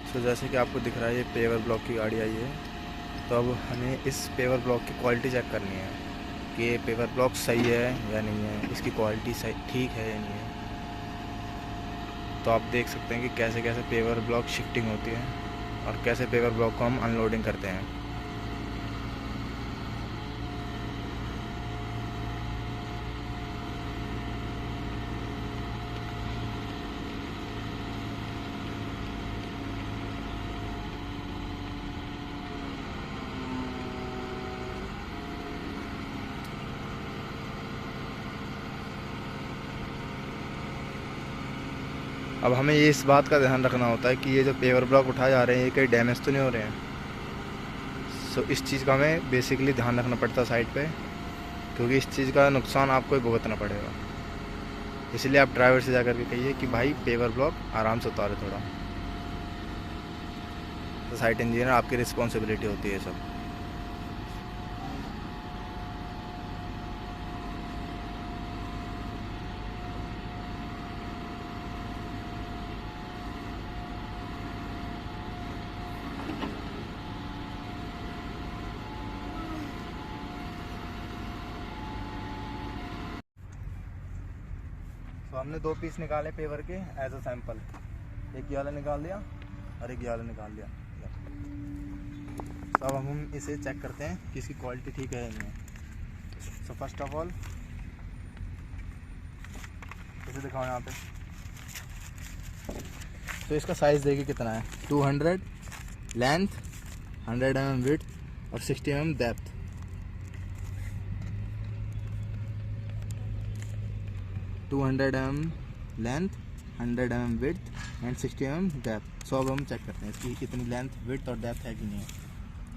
सो जैसे कि आपको दिख रहा है ये पेवर ब्लॉक की गाड़ी आई है। तो अब हमें इस पेवर ब्लॉक की क्वालिटी चेक करनी है कि ये पेवर ब्लॉक सही है या नहीं है, इसकी क्वालिटी सही ठीक है या नहीं है। तो आप देख सकते हैं कि कैसे कैसे पेवर ब्लॉक शिफ्टिंग होती है और कैसे पेवर ब्लॉक को हम अनलोडिंग करते हैं। अब हमें ये इस बात का ध्यान रखना होता है कि ये जो पेवर ब्लॉक उठाए जा रहे हैं ये कहीं डैमेज तो नहीं हो रहे हैं। सो इस चीज़ का हमें बेसिकली ध्यान रखना पड़ता है साइड पे, क्योंकि इस चीज़ का नुकसान आपको ही भुगतना पड़ेगा। इसलिए आप ड्राइवर से जाकर के कहिए कि भाई पेवर ब्लॉक आराम से उतारे थोड़ा। तो साइट इंजीनियर आपकी रिस्पॉन्सिबिलिटी होती है सब। तो हमने 2 पीस निकाले पेवर के एज अ सैंपल। एक ये वाला निकाल दिया और एक ये वाला निकाल दिया। तो अब हम इसे चेक करते हैं कि इसकी क्वालिटी ठीक है या नहीं है। सो फर्स्ट ऑफ ऑल इसे दिखाओ यहाँ पे। तो इसका साइज़ देखिए कितना है, 200 लेंथ, 100 mm विड्थ और 60 mm depth. 200 mm length, 100 mm width and 60 mm depth. So अब हम चेक करते हैं इसकी कितनी लेंथ, विड्थ और डेप्थ है कि नहीं है।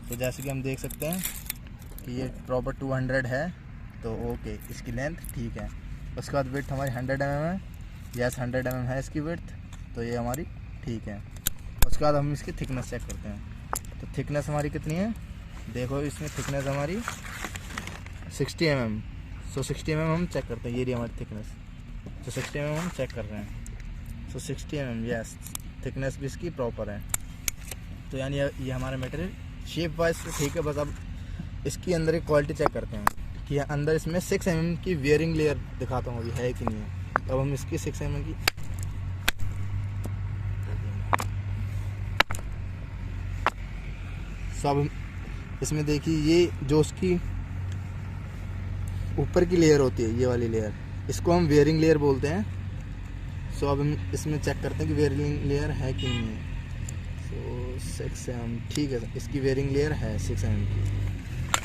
तो जैसे कि हम देख सकते हैं कि ये प्रॉपर 200 है, तो ओके, इसकी लेंथ ठीक है। उसके बाद विड्थ हमारी 100 mm है, यस 100 mm है इसकी विड्थ, तो ये हमारी ठीक है। उसके बाद हम इसकी थिकनेस चेक करते हैं। तो थिकनेस हमारी कितनी है, देखो इसमें थिकनेस हमारी 60 mm। सो 60 mm हम चेक करते हैं, ये रही हमारी थिकनेस। तो 60 mm हम चेक कर रहे हैं। सो 60 mm यस, थिकनेस भी इसकी प्रॉपर है। तो यानी ये हमारा मटेरियल शेप वाइज तो ठीक है। बस अब इसकी अंदर की क्वालिटी चेक करते हैं कि अंदर इसमें 6 mm की वेयरिंग लेयर दिखाता हूँ अभी है कि नहीं है। तो अब हम इसकी 6 mm की सब इसमें देखिए, ये जो उसकी ऊपर की लेयर होती है, ये वाली लेयर, इसको हम वेयरिंग लेयर बोलते हैं। सो अब हम इसमें चेक करते हैं कि वेयरिंग लेयर है कि नहीं है। सो 6 mm ठीक है, इसकी वेयरिंग लेयर है 6 mm की।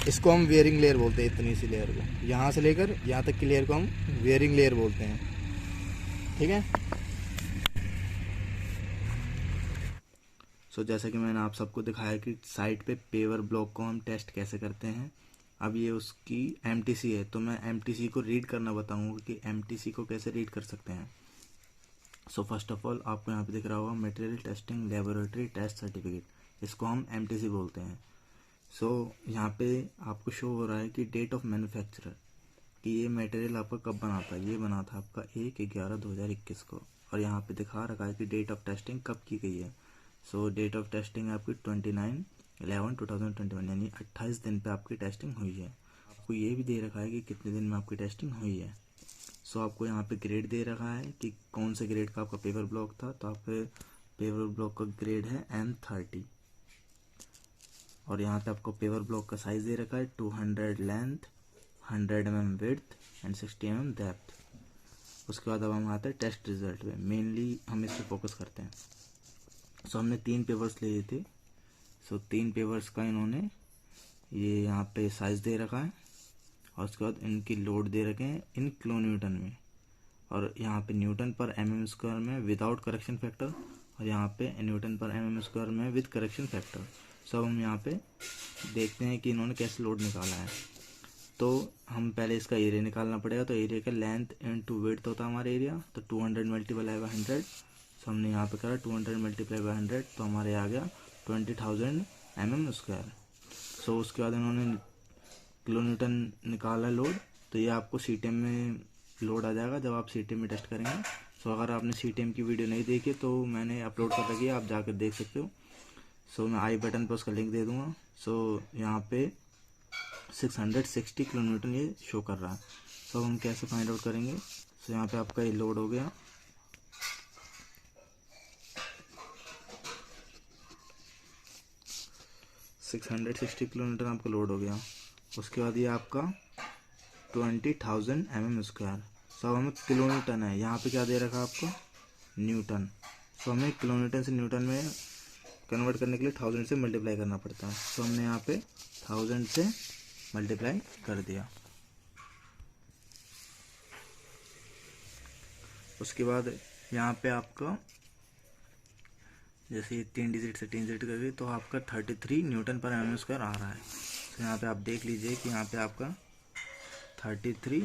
इसको हम वेयरिंग लेयर बोलते हैं, इतनी सी लेयर को, यहाँ से लेकर यहाँ तक की लेयर को हम वेयरिंग लेयर बोलते हैं, ठीक है। सो जैसा कि मैंने आप सबको दिखाया कि साइट पे पेवर ब्लॉक को हम टेस्ट कैसे करते हैं। अब ये उसकी एमटीसी है, तो मैं एमटीसी को रीड करना बताऊंगा कि एमटीसी को कैसे रीड कर सकते हैं। सो फर्स्ट ऑफ ऑल आपको यहाँ पे दिख रहा होगा material testing laboratory test certificate, इसको हम एमटीसी बोलते हैं। सो यहाँ पे आपको शो हो रहा है कि डेट ऑफ मैन्युफैक्चरर, कि ये मटेरियल आपका कब बना था। ये बना था आपका 1/11/2021 को, और यहाँ पे दिखा रखा है कि डेट ऑफ टेस्टिंग कब की गई है। सो डेट ऑफ टेस्टिंग आपकी 29/11/2021, यानी 28 दिन पे आपकी टेस्टिंग हुई है। आपको ये भी दे रखा है कि कितने दिन में आपकी टेस्टिंग हुई है। सो आपको यहाँ पे ग्रेड दे रखा है कि कौन से ग्रेड का आपका पेवर ब्लॉक था। तो आपके पेवर ब्लॉक का ग्रेड है M30, और यहाँ पे आपको पेवर ब्लॉक का साइज दे रखा है 200 length, 100 mm width and 60 mm depth. उसके बाद अब हम आते हैं टेस्ट रिजल्ट पे, मेनली हम इस पे फोकस करते हैं। सो हमने 3 पेपर्स लिए थे। सो 3 पेपर्स का इन्होंने ये यहाँ पे साइज दे रखा है, और उसके बाद इनकी लोड दे रखे हैं इन किलो न्यूटन में, और यहाँ पे न्यूटन पर mm² में विदाउट करेक्शन फैक्टर, और यहाँ पे न्यूटन पर mm² में विद करेक्शन फैक्टर। सो हम यहाँ पे देखते हैं कि इन्होंने कैसे लोड निकाला है। तो हम पहले इसका एरिया निकालना पड़ेगा। तो एरिया का लेंथ इनटू विड्थ होता है हमारा एरिया, तो 200 मल्टीप्लाई बाय 100। सो हमने यहाँ पे करा 200 मल्टीप्लाई बाय 100, तो हमारे आ गया 20,000 mm²। सो उसके बाद इन्होंने किलो न्यूटन निकाला लोड। तो ये आपको सीटीएम में लोड आ जाएगा जब आप सीटीएम में टेस्ट करेंगे। सो अगर आपने CTM की वीडियो नहीं देखी तो मैंने अपलोड कर रखी है, आप जाकर देख सकते हो। सो मैं आई बटन पर उसका लिंक दे दूँगा। सो यहाँ पे 660 किलोमीटर ये शो कर रहा है। सो हम कैसे फाइंड आउट करेंगे? सो यहाँ पे आपका ये लोड हो गया। सिक्स 660 किलोमीटर आपका लोड हो गया। उसके बाद ये आपका 20,000 mm²। सो हमें किलोमीटर है, यहाँ पे क्या दे रखा है आपको? न्यूटन। सो हमें किलोमीटर से न्यूटन में कन्वर्ट करने के लिए 1000 से मल्टीप्लाई करना पड़ता है। सो हमने यहाँ पे 1000 से मल्टीप्लाई कर दिया। उसके बाद यहाँ पे आपका जैसे 3 डिजिट से 3 डिजिट करके तो आपका 33 न्यूटन पर mm² आ रहा है। तो यहाँ पे आप देख लीजिए कि यहाँ पे आपका 33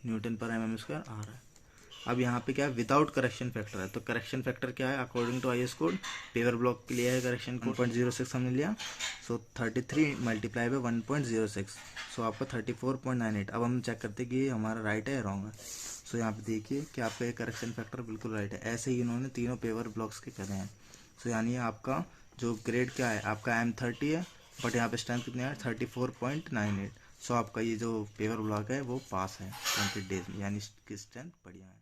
न्यूटन पर mm² आ रहा है। अब यहाँ पे क्या है? विदाउट करेक्शन फैक्टर है। तो करेक्शन फैक्टर क्या है? According to IS code paver block के लिए है करेक्शन कोड 1.06 हमने लिया। सो 33 मल्टीप्लाई बाय 1.06, सो आपका 34.98। अब हम चेक करते हैं कि हमारा राइट है या रॉन्ग है। सो यहाँ पे देखिए कि आपका ये करेक्शन फैक्टर बिल्कुल राइट है। ऐसे ही इन्होंने तीनों पेवर ब्लॉक्स के करे हैं। सो यानी आपका जो ग्रेड क्या है? आपका M30 है, बट यहाँ पे स्ट्रेंथ कितनी है? 34.98। सो आपका ये जो पेवर ब्लॉक है वो पास है 20 डेज में, यानी इसकी स्ट्रेंथ बढ़िया है।